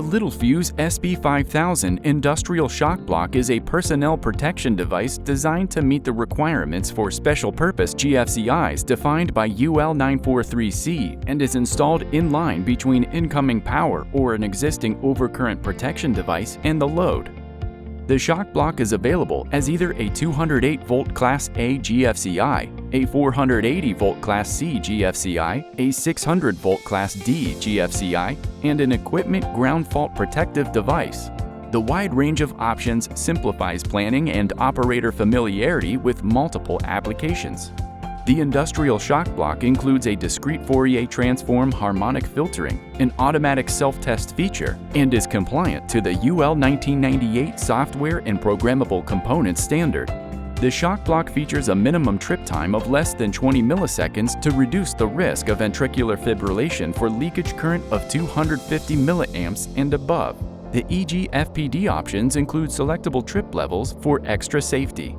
The Littelfuse SB5000 industrial shock block is a personnel protection device designed to meet the requirements for special-purpose GFCIs defined by UL 943C and is installed in line between incoming power or an existing overcurrent protection device and the load. The shock block is available as either a 208-volt Class A GFCI, a 480-volt Class C GFCI, a 600-volt Class D GFCI, and an equipment ground fault protective device. The wide range of options simplifies planning and operator familiarity with multiple applications. The industrial shock block includes a discrete Fourier transform harmonic filtering, an automatic self-test feature, and is compliant to the UL 1998 software and programmable components standard. The shock block features a minimum trip time of less than 20 milliseconds to reduce the risk of ventricular fibrillation for leakage current of 250 milliamps and above. The EG FPD options include selectable trip levels for extra safety.